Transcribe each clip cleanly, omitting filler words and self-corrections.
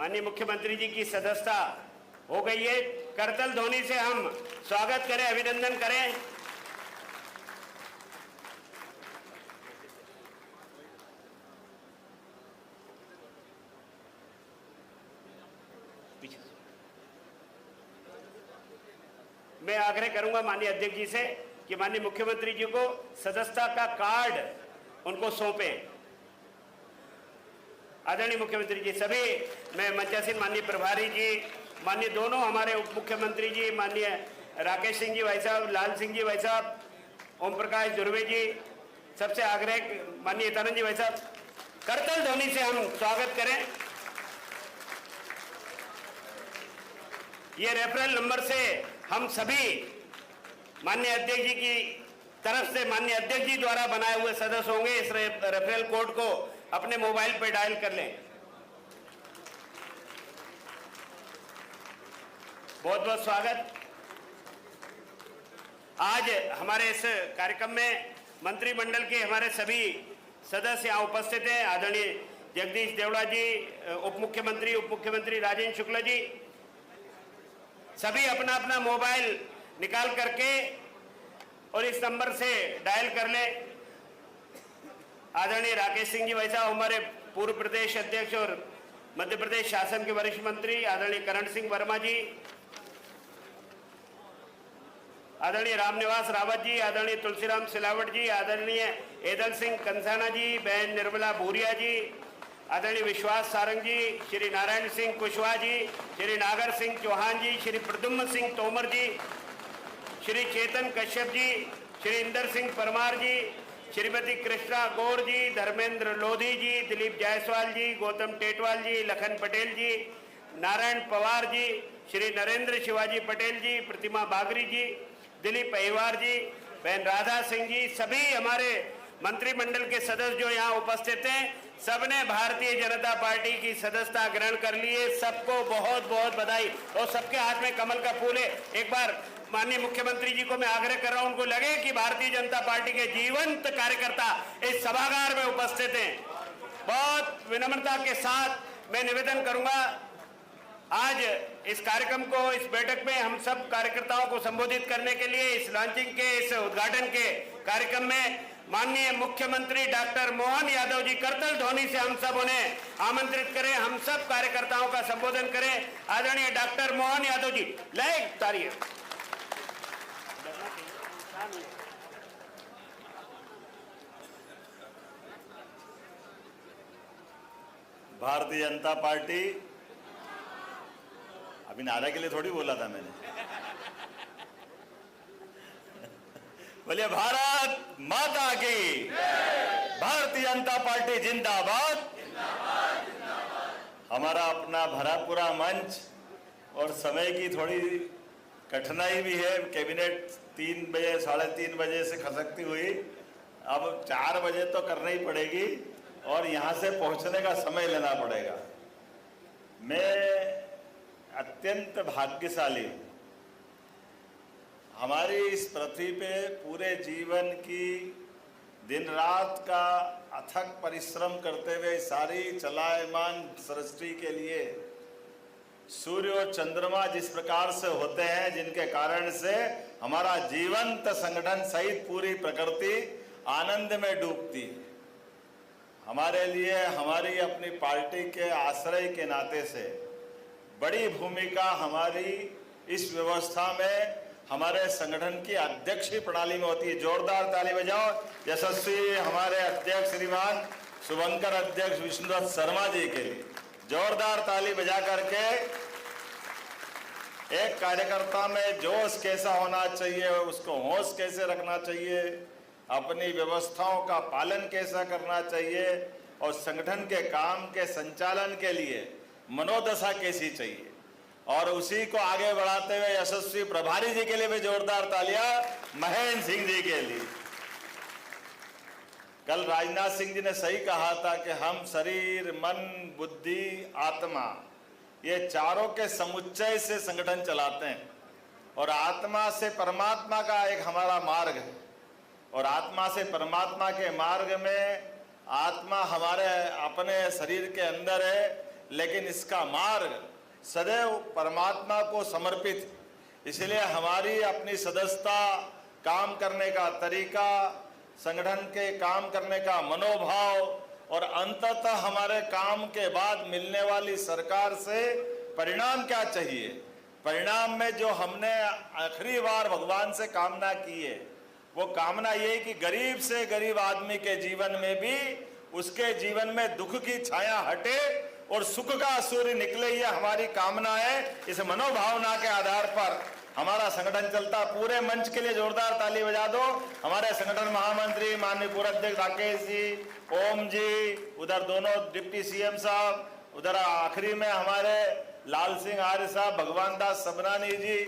माननीय मुख्यमंत्री जी की सदस्यता हो गई है। करतल ध्वनि से हम स्वागत करें, अभिनंदन करें। मैं आग्रह करूंगा माननीय अध्यक्ष जी से कि माननीय मुख्यमंत्री जी को सदस्यता का कार्ड उनको सौंपें। आदरणीय मुख्यमंत्री जी, सभी मैं मंचासीन माननीय प्रभारी जी, माननीय दोनों हमारे उप मुख्यमंत्री जी, माननीय राकेश सिंह जी भाई साहब, लाल सिंह जी भाई साहब, ओम प्रकाश दुर्वे जी, सबसे आग्रह माननीय हितानंद जी भाई साहब, करतल ध्वनि से हम स्वागत करें। ये रेफरल नंबर से हम सभी माननीय अध्यक्ष जी की तरफ से माननीय अध्यक्ष जी द्वारा बनाए हुए सदस्य होंगे। इस रेफरल कोड को अपने मोबाइल पर डायल कर लें। बहुत बहुत स्वागत। आज हमारे इस कार्यक्रम में मंत्रिमंडल के हमारे सभी सदस्य यहाँ उपस्थित हैं। आदरणीय जगदीश देवड़ा जी, उप मुख्यमंत्री राजेंद्र शुक्ला जी, सभी अपना अपना मोबाइल निकाल करके और इस नंबर से डायल कर लें। आदरणीय राकेश सिंह जी भाई साहब, हमारे पूर्व प्रदेश अध्यक्ष और मध्य प्रदेश शासन के वरिष्ठ मंत्री, आदरणीय करण सिंह वर्मा जी, आदरणीय रामनिवास रावत जी, आदरणीय तुलसीराम सिलावट जी, आदरणीय एदल सिंह कंसाना जी, बहन निर्मला भूरिया जी, आदरणीय विश्वास सारंग जी, श्री नारायण सिंह कुशवाहा जी, श्री नागर सिंह चौहान जी, श्री प्रद्युम्न सिंह तोमर जी, श्री चेतन कश्यप जी, श्री इंदर सिंह परमार जी, श्रीमती कृष्णा गौर जी, धर्मेंद्र लोधी जी, दिलीप जायसवाल जी, गौतम टेटवाल जी, लखन पटेल जी, नारायण पवार जी, श्री नरेंद्र शिवाजी पटेल जी, प्रतिमा बागरी जी, दिलीप अहिवार जी, बहन राधा सिंह जी, सभी हमारे मंत्रिमंडल के सदस्य जो यहाँ उपस्थित हैं, सबने भारतीय जनता पार्टी की सदस्यता ग्रहण कर ली है। सबको बहुत बहुत बधाई। और सबके हाथ में कमल का फूल है। एक बार माननीय मुख्यमंत्री जी को मैं आग्रह कर रहा हूं, उनको लगे कि भारतीय जनता पार्टी के जीवंत कार्यकर्ता इस सभागार में उपस्थित हैं। बहुत विनम्रता के साथ मैं निवेदन करूंगा, आज इस कार्यक्रम को, इस बैठक में हम सब कार्यकर्ताओं को संबोधित करने के लिए इस लॉन्चिंग के, इस उद्घाटन के कार्यक्रम में माननीय मुख्यमंत्री डॉक्टर मोहन यादव जी, करतल ध्वनि से हम सब उन्हें आमंत्रित करें, हम सब कार्यकर्ताओं का संबोधन करें। आदरणीय डॉक्टर मोहन यादव जी, लय तालियां। भारतीय जनता पार्टी, अभी नारे के लिए थोड़ी बोला था मैंने। बोलिए भारत माता की, भारतीय जनता पार्टी जिंदाबाद। हमारा अपना भरा पूरा मंच और समय की थोड़ी कठिनाई भी है। कैबिनेट 3 बजे 3:30 बजे से खसकती हुई अब 4 बजे तो करना ही पड़ेगी और यहाँ से पहुँचने का समय लेना पड़ेगा। मैं अत्यंत भाग्यशाली हूँ। हमारी इस पृथ्वी पे पूरे जीवन की दिन रात का अथक परिश्रम करते हुए सारी चलायमान सृष्टि के लिए सूर्य और चंद्रमा जिस प्रकार से होते हैं, जिनके कारण से हमारा जीवंत संगठन सहित पूरी प्रकृति आनंद में डूबती है, हमारे लिए हमारी अपनी पार्टी के आश्रय के नाते से बड़ी भूमिका हमारी इस व्यवस्था में हमारे संगठन की अध्यक्ष प्रणाली में होती है। जोरदार ताली बजाओ यशस्वी हमारे अध्यक्ष श्रीमान शुभंकर अध्यक्ष विष्णुदत्त शर्मा जी के लिए। जोरदार ताली बजा करके एक कार्यकर्ता में जोश कैसा होना चाहिए, उसको होश कैसे रखना चाहिए, अपनी व्यवस्थाओं का पालन कैसा करना चाहिए और संगठन के काम के संचालन के लिए मनोदशा कैसी चाहिए, और उसी को आगे बढ़ाते हुए यशस्वी प्रभारी जी के लिए भी जोरदार तालियां महेंद्र सिंह जी के लिए। कल राजनाथ सिंह जी ने सही कहा था कि हम शरीर, मन, बुद्धि, आत्मा, ये चारों के समुच्चय से संगठन चलाते हैं और आत्मा से परमात्मा का एक हमारा मार्ग है। और आत्मा से परमात्मा के मार्ग में आत्मा हमारे अपने शरीर के अंदर है, लेकिन इसका मार्ग सदैव परमात्मा को समर्पित। इसलिए हमारी अपनी सदस्यता, काम करने का तरीका, संगठन के काम करने का मनोभाव और अंततः हमारे काम के बाद मिलने वाली सरकार से परिणाम क्या चाहिए, परिणाम में जो हमने आखिरी बार भगवान से कामना की है वो कामना ये कि गरीब से गरीब आदमी के जीवन में भी उसके जीवन में दुख की छाया हटे और सुख का सूर्य निकले, ये हमारी कामना है। इस मनोभावना के आधार पर हमारा संगठन चलता। पूरे मंच के लिए जोरदार ताली बजा दो। हमारे संगठन महामंत्री माननीय पूर्वाध्यक्ष राकेश जी, ओम जी, उधर दोनों डिप्टी सीएम साहब, उधर आखिरी में हमारे लाल सिंह आर्य साहब, भगवान दास सबनानी जी,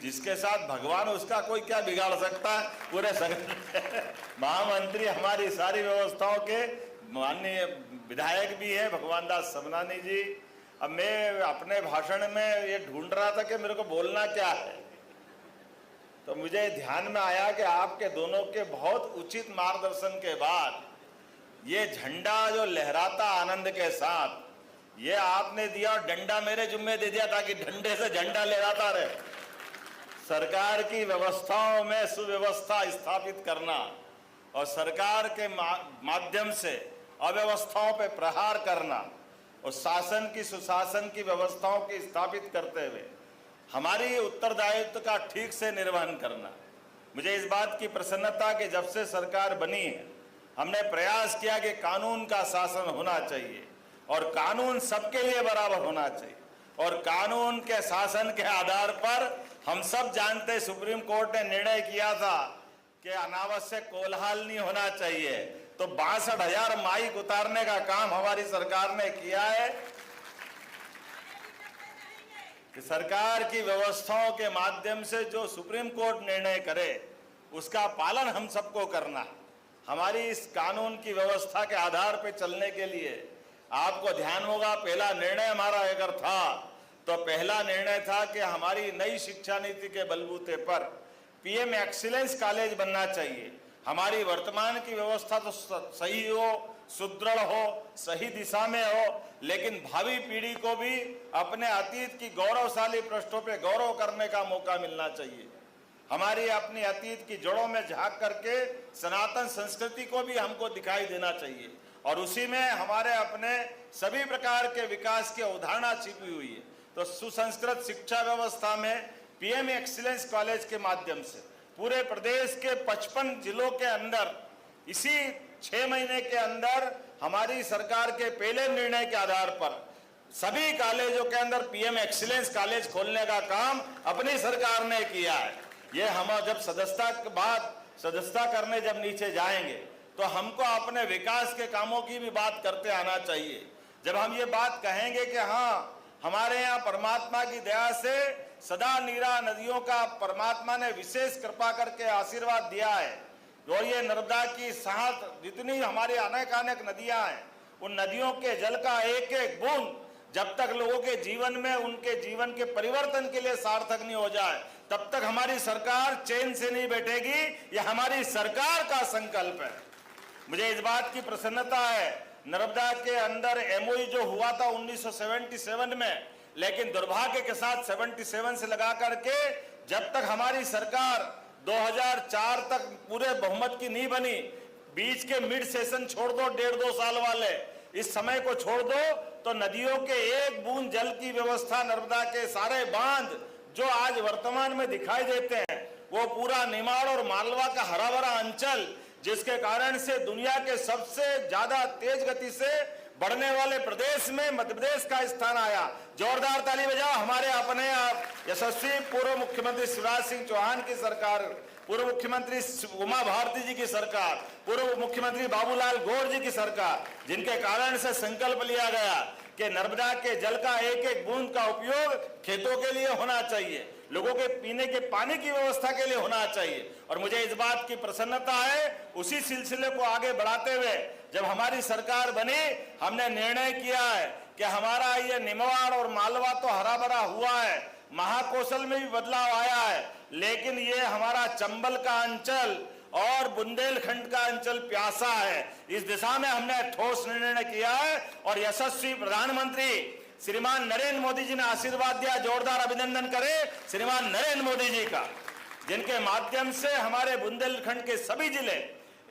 जिसके साथ भगवान उसका कोई क्या बिगाड़ सकता है। पूरे संगठन महामंत्री हमारी सारी व्यवस्थाओं के माननीय विधायक भी है भगवान दास सबनानी जी। अब मैं अपने भाषण में ये ढूंढ रहा था कि मेरे को बोलना क्या है, तो मुझे ध्यान में आया कि आपके दोनों के बहुत उचित मार्गदर्शन के बाद ये झंडा जो लहराता आनंद के साथ, ये आपने दिया और डंडा मेरे जुम्मे दे दिया ताकि डंडे से झंडा लहराता रहे। सरकार की व्यवस्थाओं में सुव्यवस्था स्थापित करना और सरकार के माध्यम से अव्यवस्थाओं पर प्रहार करना और शासन की सुशासन की व्यवस्थाओं की स्थापित करते हुए हमारी उत्तरदायित्व का ठीक से निर्वहन करना। मुझे इस बात की प्रसन्नता कि जब से सरकार बनी है हमने प्रयास किया कि कानून का शासन होना चाहिए और कानून सबके लिए बराबर होना चाहिए और कानून के शासन के आधार पर हम सब जानते सुप्रीम कोर्ट ने निर्णय किया था कि अनावश्यक कोलाहल नहीं होना चाहिए, तो 62,000 माइक उतारने का काम हमारी सरकार ने किया है कि सरकार की व्यवस्थाओं के माध्यम से जो सुप्रीम कोर्ट निर्णय करे उसका पालन हम सबको करना। हमारी इस कानून की व्यवस्था के आधार पर चलने के लिए आपको ध्यान होगा, पहला निर्णय हमारा अगर था तो पहला निर्णय था कि हमारी नई शिक्षा नीति के बलबूते पर पीएम एक्सीलेंस कॉलेज बनना चाहिए। हमारी वर्तमान की व्यवस्था तो सही हो, सुदृढ़ हो, सही दिशा में हो, लेकिन भावी पीढ़ी को भी अपने अतीत की गौरवशाली पृष्ठों पे गौरव करने का मौका मिलना चाहिए। हमारी अपनी अतीत की जड़ों में झांक करके सनातन संस्कृति को भी हमको दिखाई देना चाहिए और उसी में हमारे अपने सभी प्रकार के विकास की अवधारणा छिपी हुई है। तो सुसंस्कृत शिक्षा व्यवस्था में पीएम एक्सीलेंस कॉलेज के माध्यम से पूरे प्रदेश के 55 जिलों के अंदर इसी 6 महीने के अंदर हमारी सरकार के पहले निर्णय के आधार पर सभी कॉलेजों के अंदर पीएम एक्सीलेंस कॉलेज खोलने का काम अपनी सरकार ने किया है। ये हम जब सदस्यता के बाद सदस्यता करने जब नीचे जाएंगे तो हमको अपने विकास के कामों की भी बात करते आना चाहिए। जब हम ये बात कहेंगे कि हाँ हमारे यहाँ परमात्मा की दया से सदा नीरा नदियों का परमात्मा ने विशेष कृपा करके आशीर्वाद दिया है और ये नर्मदा की साथ जितनी हमारी अनेक नदियां हैं उन नदियों के जल का एक एक बूंद जब तक लोगों के जीवन में उनके जीवन के परिवर्तन के लिए सार्थक नहीं हो जाए तब तक हमारी सरकार चैन से नहीं बैठेगी। यह हमारी सरकार का संकल्प है। मुझे इस बात की प्रसन्नता है, नर्मदा के अंदर एमओयू जो हुआ था 1977 में, लेकिन दुर्भाग्य के साथ 77 से लगा करके जब तक हमारी सरकार 2004 तक पूरे बहुमत की नहीं बनी, बीच के मिड सेशन छोड़ दो 1.5-2 साल वाले, इस समय को छोड़ दो तो नदियों के एक बूंद जल की व्यवस्था नर्मदा के सारे बांध जो आज वर्तमान में दिखाई देते हैं वो पूरा निमाड़ और मालवा का हरा भरा अंचल, जिसके कारण से दुनिया के सबसे ज्यादा तेज गति से बढ़ने वाले प्रदेश में मध्य प्रदेश का स्थान आया। जोरदार ताली बजाओ हमारे अपने यशस्वी पूर्व मुख्यमंत्री शिवराज सिंह चौहान की सरकार, पूर्व मुख्यमंत्री उमा भारती जी की सरकार, पूर्व मुख्यमंत्री बाबूलाल गौर जी की सरकार, जिनके कारण से संकल्प लिया गया कि नर्मदा के जल का एक एक बूंद का उपयोग खेतों के लिए होना चाहिए, लोगों के पीने के पानी की व्यवस्था के लिए होना चाहिए। और मुझे इस बात की प्रसन्नता है, उसी सिलसिले को आगे बढ़ाते हुए जब हमारी सरकार बनी हमने निर्णय किया है कि हमारा ये निमवाड़ और मालवा तो हरा भरा हुआ है, महाकौशल में भी बदलाव आया है, लेकिन ये हमारा चंबल का अंचल और बुंदेलखंड का अंचल प्यासा है। इस दिशा में हमने ठोस निर्णय किया है और यशस्वी प्रधानमंत्री श्रीमान नरेंद्र मोदी जी ने आशीर्वाद दिया। जोरदार अभिनंदन करें श्रीमान नरेंद्र मोदी जी का, जिनके माध्यम से हमारे बुंदेलखंड के सभी जिले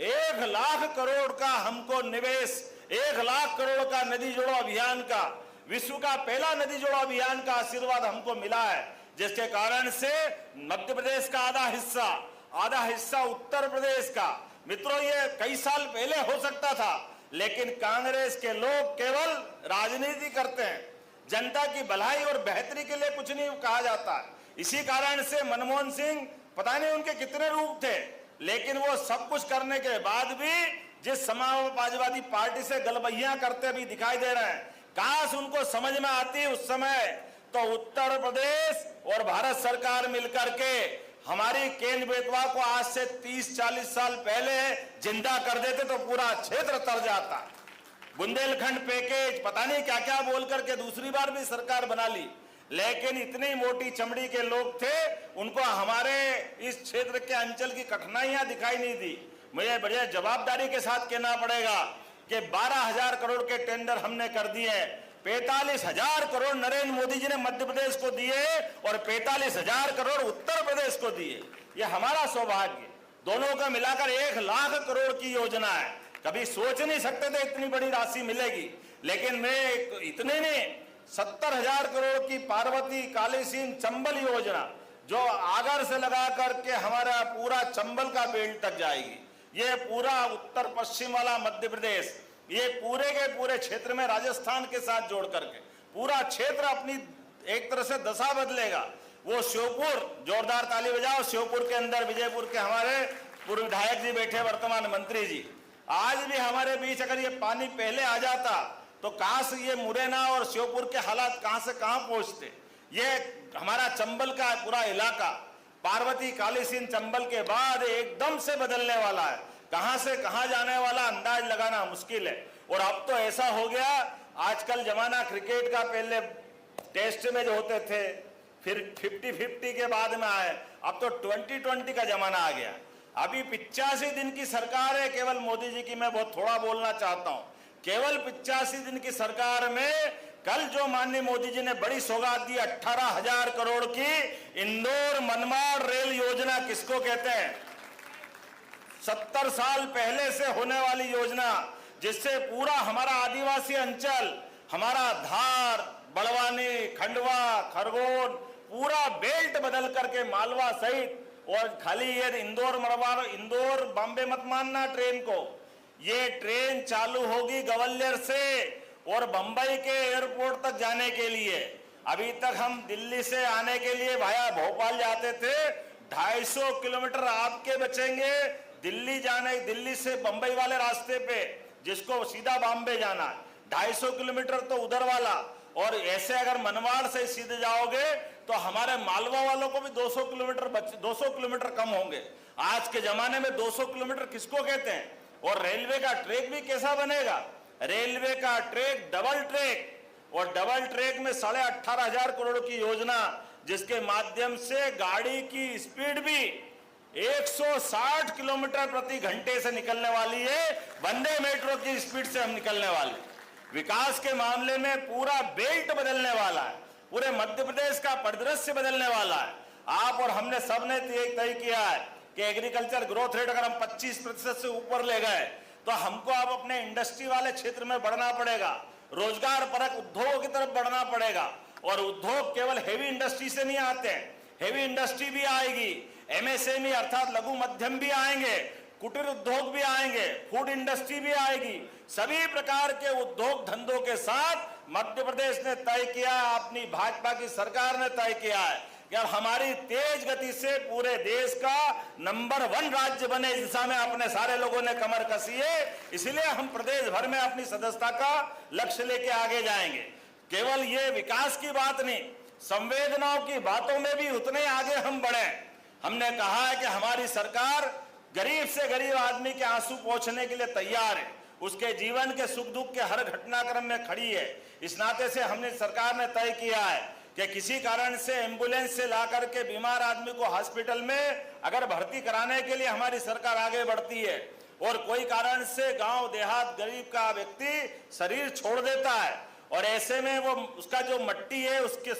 1 लाख करोड़ का हमको निवेश, 1 लाख करोड़ का नदी जोड़ो अभियान का, विश्व का पहला नदी जोड़ो अभियान का आशीर्वाद हमको मिला है, जिसके कारण से मध्य प्रदेश का आधा हिस्सा उत्तर प्रदेश का। मित्रों, ये कई साल पहले हो सकता था, लेकिन कांग्रेस के लोग केवल राजनीति करते हैं, जनता की भलाई और बेहतरी के लिए कुछ नहीं कहा जाता। इसी कारण से मनमोहन सिंह, पता नहीं उनके कितने रूप थे, लेकिन वो सब कुछ करने के बाद भी जिस समाजवादी पार्टी से गलबैया करते भी दिखाई दे रहे हैं, काश उनको समझ में आती उस समय, तो उत्तर प्रदेश और भारत सरकार मिलकर के हमारी केंद्र बेतवा को आज से 30-40 साल पहले जिंदा कर देते तो पूरा क्षेत्र तर जाता। बुंदेलखंड पैकेज पता नहीं क्या क्या बोल करके दूसरी बार भी सरकार बना ली, लेकिन इतनी मोटी चमड़ी के लोग थे, उनको हमारे इस क्षेत्र के अंचल की कठिनाइयां दिखाई नहीं दी। मुझे बड़े जवाबदारी के साथ कहना पड़ेगा कि 12,000 करोड़ के टेंडर हमने कर दिए। 45,000 करोड़ नरेंद्र मोदी जी ने मध्य प्रदेश को दिए और 45,000 करोड़ उत्तर प्रदेश को दिए। ये हमारा सौभाग्य, दोनों का मिलाकर 1 लाख करोड़ की योजना है। कभी सोच नहीं सकते थे इतनी बड़ी राशि मिलेगी, लेकिन मैं इतने ने 70,000 करोड़ की पार्वती कालीसिंह चंबल योजना, जो आगर से लगा करके हमारा पूरा चंबल का बेल्ट तक जाएगी, ये पूरा उत्तर पश्चिम वाला मध्य प्रदेश, ये पूरे के पूरे क्षेत्र में राजस्थान के साथ जोड़ करके पूरा क्षेत्र अपनी एक तरह से दशा बदलेगा। वो श्योपुर, जोरदार ताली बजाओ, श्योपुर के अंदर विजयपुर के हमारे पूर्व विधायक जी बैठे, वर्तमान मंत्री जी, आज भी हमारे बीच अगर ये पानी पहले आ जाता तो काश ये मुरैना और श्योपुर के हालात कहां से कहां पहुंचते। ये हमारा चंबल का पूरा इलाका पार्वती कालीसिंह चंबल के बाद एकदम से बदलने वाला है। कहां से कहां जाने वाला अंदाज लगाना मुश्किल है। और अब तो ऐसा हो गया, आजकल जमाना क्रिकेट का, पहले टेस्ट में जो होते थे, फिर 50-50 के बाद में आए, अब तो 20-20 का जमाना आ गया। अभी 85 दिन की सरकार है केवल मोदी जी की। मैं बहुत थोड़ा बोलना चाहता हूं, केवल 85 दिन की सरकार में कल जो माननीय मोदी जी ने बड़ी सौगात दी 18,000 करोड़ की इंदौर मनमाड़ रेल योजना, किसको कहते हैं, 70 साल पहले से होने वाली योजना, जिससे पूरा हमारा आदिवासी अंचल, हमारा धार, बड़वानी, खंडवा, खरगोन, पूरा बेल्ट बदल करके मालवा सहित, और खाली ये इंदौर बॉम्बे मत मानना ट्रेन को, ये ट्रेन चालू होगी ग्वालियर से और बंबई के एयरपोर्ट तक जाने के लिए। अभी तक हम दिल्ली से आने के लिए भाया भोपाल जाते थे, 250 किलोमीटर आपके बचेंगे दिल्ली से बंबई वाले रास्ते पे, जिसको सीधा बॉम्बे जाना है, 250 किलोमीटर तो उधर वाला, और ऐसे अगर मनमाड़ से सीधे जाओगे तो हमारे मालवा वालों को भी 200 किलोमीटर कम होंगे। आज के जमाने में 200 किलोमीटर किसको कहते हैं। और रेलवे का ट्रैक भी कैसा बनेगा, रेलवे का ट्रैक डबल ट्रैक, और डबल ट्रैक में 18,500 करोड़ की योजना, जिसके माध्यम से गाड़ी की स्पीड भी 160 किलोमीटर प्रति घंटे से निकलने वाली है। वंदे मेट्रो की स्पीड से हम निकलने वाले। विकास के मामले में पूरा बेल्ट बदलने वाला है, पूरे मध्य प्रदेश का परिदृश्य बदलने वाला है। आप और हमने सबने तय किया है कि एग्रीकल्चर ग्रोथ रेट अगर हम 25% से ऊपर ले गए तो हमको अब अपने इंडस्ट्री वाले क्षेत्र में बढ़ना पड़ेगा, रोजगार परक उद्योगों की तरफ बढ़ना पड़ेगा। और उद्योग केवल हेवी इंडस्ट्री से नहीं आते हैं, हेवी इंडस्ट्री भी आएगी, एमएसएमई अर्थात लघु मध्यम भी आएंगे, कुटीर उद्योग भी आएंगे, फूड इंडस्ट्री भी आएगी। सभी प्रकार के उद्योग धंधों के साथ मध्य प्रदेश ने तय किया, अपनी भाजपा की सरकार ने तय किया है कि अब हमारी तेज गति से पूरे देश का नंबर 1 राज्य बने। इस दिशा में अपने सारे लोगों ने कमर कसी है, इसलिए हम प्रदेश भर में अपनी सदस्यता का लक्ष्य लेके आगे जाएंगे। केवल ये विकास की बात नहीं, संवेदनाओं की बातों में भी उतने आगे हम बढ़े। हमने कहा है कि हमारी सरकार गरीब से गरीब आदमी के आंसू पोंछने के लिए तैयार है, उसके जीवन के सुख दुख के हर घटनाक्रम में खड़ी है। इस नाते से हमने सरकार ने तय किया है कि किसी कारण से एम्बुलेंस से ला करके बीमार आदमी को हॉस्पिटल में अगर भर्ती कराने के लिए हमारी सरकार आगे बढ़ती है और कोई कारण से गांव देहात गरीब का व्यक्ति शरीर छोड़ देता है और ऐसे में वो उसका जो मट्टी है उसके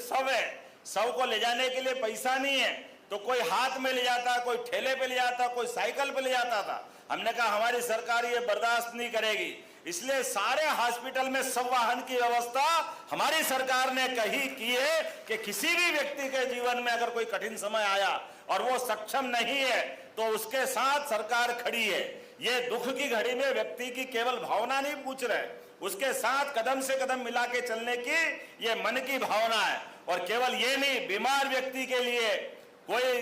शव को ले जाने के लिए पैसा नहीं है तो कोई हाथ में ले जाता, कोई ठेले पे ले जाता, कोई साइकिल पे ले जाता था। हमने कहा हमारी सरकार ये बर्दाश्त नहीं करेगी, इसलिए सारे हॉस्पिटल में शव वाहन की व्यवस्था हमारी सरकार ने की है कि किसी भी व्यक्ति के जीवन में अगर कोई कठिन समय आया और वो सक्षम नहीं है तो उसके साथ सरकार खड़ी है। ये दुख की घड़ी में व्यक्ति की केवल भावना नहीं पूछ रहे, उसके साथ कदम से कदम मिला के चलने की ये मन की भावना है। और केवल ये नहीं, बीमार व्यक्ति के लिए कोई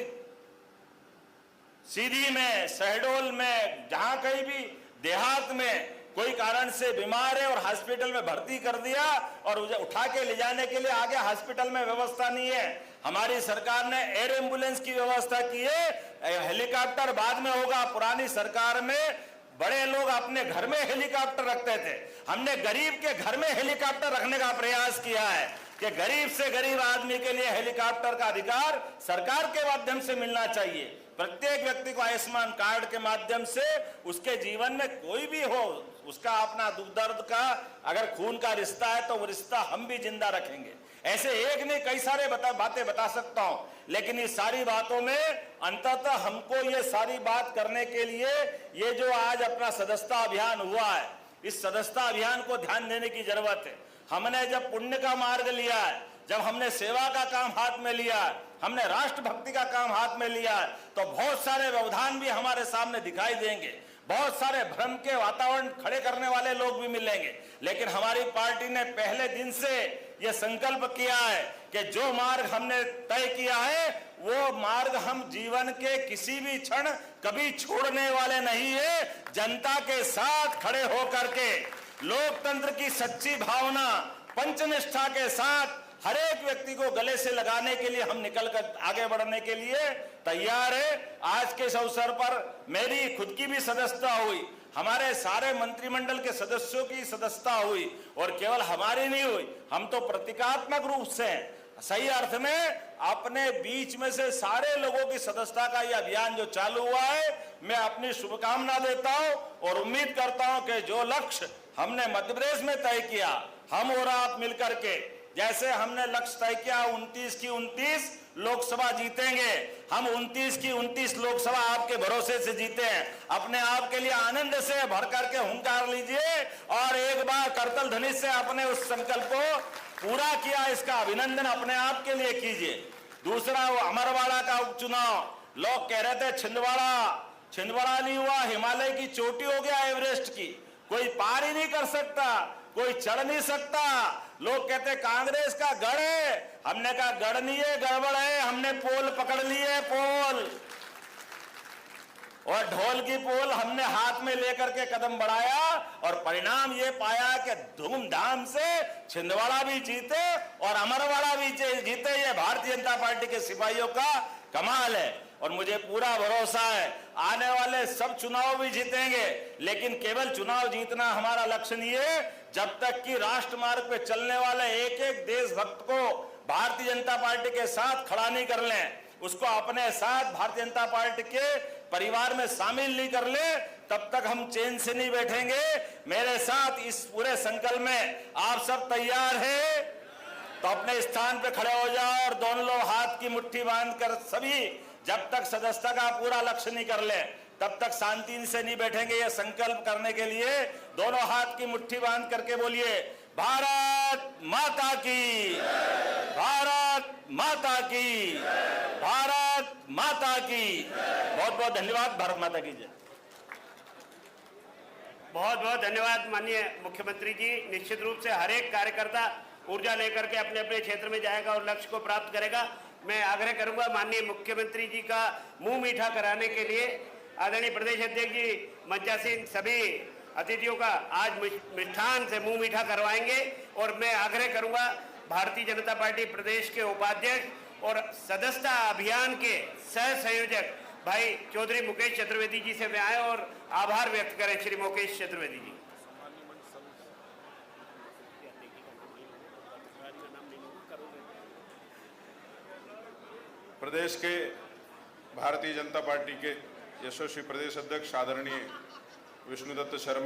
सीधी में, शहडोल में, जहां कहीं भी देहात में कोई कारण से बीमार है और हॉस्पिटल में भर्ती कर दिया और उसे उठा के ले जाने के लिए आगे हॉस्पिटल में व्यवस्था नहीं है, हमारी सरकार ने एयर एम्बुलेंस की व्यवस्था की है। हेलीकॉप्टर बाद में होगा, पुरानी सरकार में बड़े लोग अपने घर में हेलीकॉप्टर रखते थे, हमने गरीब के घर में हेलीकॉप्टर रखने का प्रयास किया है कि गरीब से गरीब आदमी के लिए हेलीकॉप्टर का अधिकार सरकार के माध्यम से मिलना चाहिए। प्रत्येक व्यक्ति को आयुष्मान कार्ड के माध्यम से उसके जीवन में कोई भी हो, उसका अपना दुख दर्द का अगर खून का रिश्ता है तो वो रिश्ता हम भी जिंदा रखेंगे। ऐसे एक नहीं कई सारे बातें बता सकता हूं, लेकिन इस सारी बातों में अंततः हमको ये सारी बात करने के लिए ये जो आज अपना सदस्यता अभियान हुआ है, इस सदस्यता अभियान को ध्यान देने की जरूरत है। हमने जब पुण्य का मार्ग लिया है, जब हमने सेवा का काम हाथ में लिया, हमने राष्ट्रभक्ति का काम हाथ में लिया, तो बहुत सारे व्यवधान भी हमारे सामने दिखाई देंगे, बहुत सारे भ्रम के वातावरण खड़े करने वाले लोग भी मिलेंगे। लेकिन हमारी पार्टी ने पहले दिन से यह संकल्प किया है कि जो मार्ग हमने तय किया है वो मार्ग हम जीवन के किसी भी क्षण कभी छोड़ने वाले नहीं है। जनता के साथ खड़े होकर के लोकतंत्र की सच्ची भावना, पंचनिष्ठा के साथ हर एक व्यक्ति को गले से लगाने के लिए हम निकल कर आगे बढ़ने के लिए तैयार है। आज के इस अवसर पर मेरी खुद की भी सदस्यता हुई, हमारे सारे मंत्रिमंडल के सदस्यों की सदस्यता हुई और केवल हमारी नहीं हुई, हम तो प्रतीकात्मक रूप से सही अर्थ में अपने बीच में से सारे लोगों की सदस्यता का यह अभियान जो चालू हुआ है, मैं अपनी शुभकामना देता हूं और उम्मीद करता हूं कि जो लक्ष्य हमने मध्य प्रदेश में तय किया, हम और आप मिलकर के, जैसे हमने लक्ष्य तय किया 29 की 29 लोकसभा जीतेंगे, हम 29 की 29 लोकसभा आपके भरोसे से जीते हैं। अपने आप के लिए आनंद से भर करके हुंकार लीजिए और एक बार करतल ध्वनि से अपने उस संकल्प को पूरा किया, इसका अभिनंदन अपने आप के लिए कीजिए। दूसरा, वो अमरवाड़ा का उपचुनाव, लोग कह रहे थे छिंदवाड़ा नहीं हुआ, हिमालय की चोटी हो गया एवरेस्ट की, कोई पार ही नहीं कर सकता, कोई चढ़ नहीं सकता। लोग कहते कांग्रेस का गढ़ है, हमने कहा गढ़ नहीं है, गड़बड़ है, हमने पोल पकड़ ली है, पोल और ढोल की पोल हमने हाथ में लेकर के कदम बढ़ाया और परिणाम ये पाया कि धूमधाम से छिंदवाड़ा भी जीते और अमरवाड़ा भी जीते। ये भारतीय जनता पार्टी के सिपाहियों का कमाल है और मुझे पूरा भरोसा है आने वाले सब चुनाव भी जीतेंगे। लेकिन केवल चुनाव जीतना हमारा लक्ष्य नहीं है, जब तक कि राष्ट्रमार्ग पे चलने वाले एक एक देशभक्त को भारतीय जनता पार्टी के साथ खड़ा नहीं कर लें, उसको अपने साथ भारतीय जनता पार्टी के परिवार में शामिल नहीं कर ले, तब तक हम चैन से नहीं बैठेंगे। मेरे साथ इस पूरे संकल्प में आप सब तैयार हैं तो अपने स्थान पे खड़े हो जाओ और दोनों लोग हाथ की मुट्ठी बांधकर सभी जब तक सदस्यता का पूरा लक्ष्य नहीं कर ले तब तक शांति से नहीं बैठेंगे। ये संकल्प करने के लिए दोनों हाथ की मुट्ठी बांध करके बोलिए, भारत माता की, भारत माता की, भारत माता की। बहुत बहुत धन्यवाद। भारत माता की जय। बहुत बहुत धन्यवाद माननीय मुख्यमंत्री जी। निश्चित रूप से हर एक कार्यकर्ता ऊर्जा लेकर के अपने अपने क्षेत्र में जाएगा और लक्ष्य को प्राप्त करेगा। मैं आग्रह करूंगा माननीय मुख्यमंत्री जी का मुंह मीठा कराने के लिए आदरणीय प्रदेश अध्यक्ष जी मंचासीन सभी अतिथियों का आज मिष्ठान से मुंह मीठा करवाएंगे। और मैं आग्रह करूंगा भारतीय जनता पार्टी प्रदेश के उपाध्यक्ष और सदस्यता अभियान के सह संयोजक भाई चौधरी मुकेश चतुर्वेदी जी से मैं आए और आभार व्यक्त करें। श्री मुकेश चतुर्वेदी जी। प्रदेश के भारतीय जनता पार्टी के यशस्वी प्रदेश अध्यक्ष आदरणीय विष्णुदत्त शर्मा